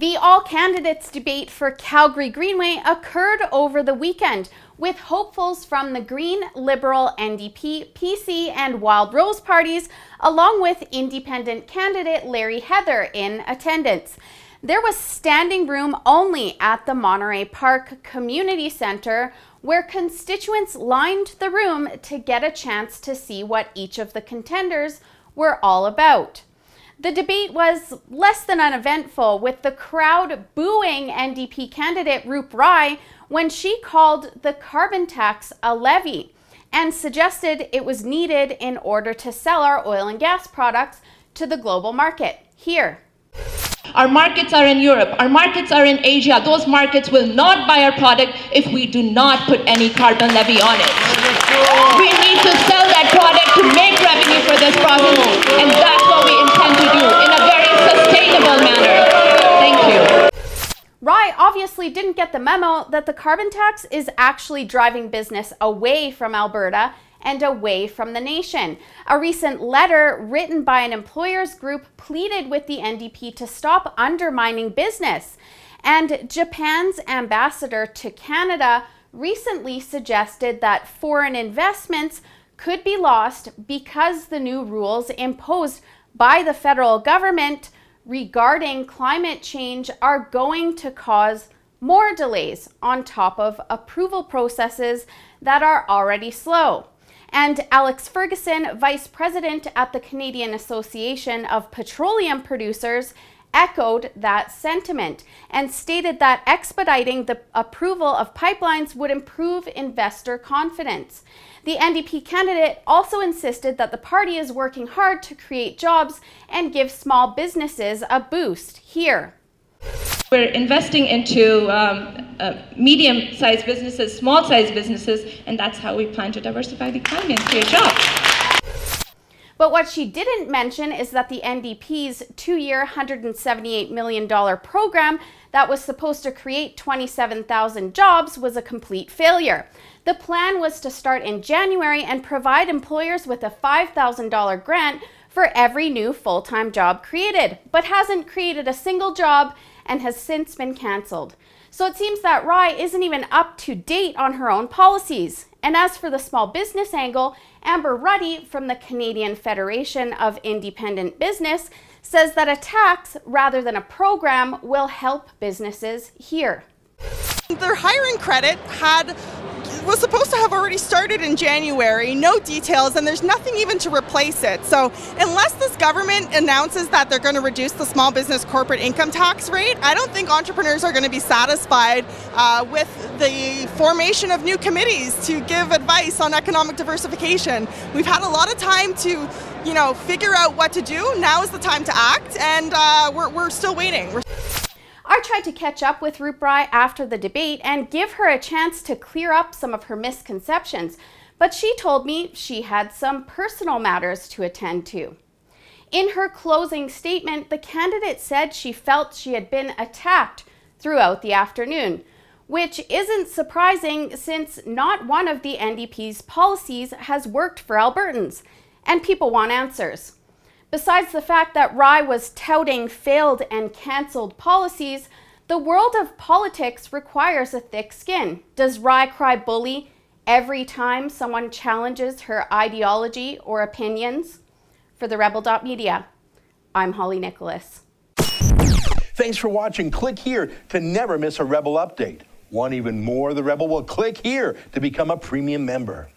The all-candidates debate for Calgary-Greenway occurred over the weekend, with hopefuls from the Green, Liberal, NDP, PC and Wild Rose parties, along with independent candidate Larry Heather in attendance. There was standing room only at the Monterey Park Community Centre, where constituents lined the room to get a chance to see what each of the contenders were all about. The debate was less than uneventful, with the crowd booing NDP candidate Roop when she called the carbon tax a levy and suggested it was needed in order to sell our oil and gas products to the global market. Here. Our markets are in Europe, our markets are in Asia. Those markets will not buy our product if we do not put any carbon levy on it. We need to sell that product to make revenue for this province, and that's what we intend to do in a very sustainable manner. Thank you. Rye obviously didn't get the memo that the carbon tax is actually driving business away from Alberta and away from the nation. A recent letter written by an employers group pleaded with the NDP to stop undermining business. And Japan's ambassador to Canada recently suggested that foreign investments could be lost because the new rules imposed by the federal government regarding climate change are going to cause more delays on top of approval processes that are already slow. And Alex Ferguson, Vice President at the Canadian Association of Petroleum Producers, echoed that sentiment and stated that expediting the approval of pipelines would improve investor confidence. The NDP candidate also insisted that the party is working hard to create jobs and give small businesses a boost. Here. We're investing into medium-sized businesses, small-sized businesses, and that's how we plan to diversify the economy and create jobs. But what she didn't mention is that the NDP's two-year $178 million program that was supposed to create 27,000 jobs was a complete failure. The plan was to start in January and provide employers with a $5,000 grant for every new full-time job created, but hasn't created a single job and has since been cancelled. So it seems that Rye isn't even up to date on her own policies. And as for the small business angle, Amber Ruddy from the Canadian Federation of Independent Business says that a tax rather than a program will help businesses here. Their hiring credit was supposed to have already started in January, no details, and there's nothing even to replace it. So unless this government announces that they're going to reduce the small business corporate income tax rate, I don't think entrepreneurs are going to be satisfied with the formation of new committees to give advice on economic diversification. We've had a lot of time to, figure out what to do. Now is the time to act, and we're still waiting. I tried to catch up with Roop after the debate and give her a chance to clear up some of her misconceptions, but she told me she had some personal matters to attend to. In her closing statement, the candidate said she felt she had been attacked throughout the afternoon, which isn't surprising since not one of the NDP's policies has worked for Albertans, and people want answers. Besides the fact that Rye was touting failed and cancelled policies, the world of politics requires a thick skin. Does Rye cry bully every time someone challenges her ideology or opinions? For the Rebel.media, I'm Holly Nicholas. Thanks for watching. Click here to never miss a Rebel update. Want even more of the Rebel? Well, click here to become a premium member.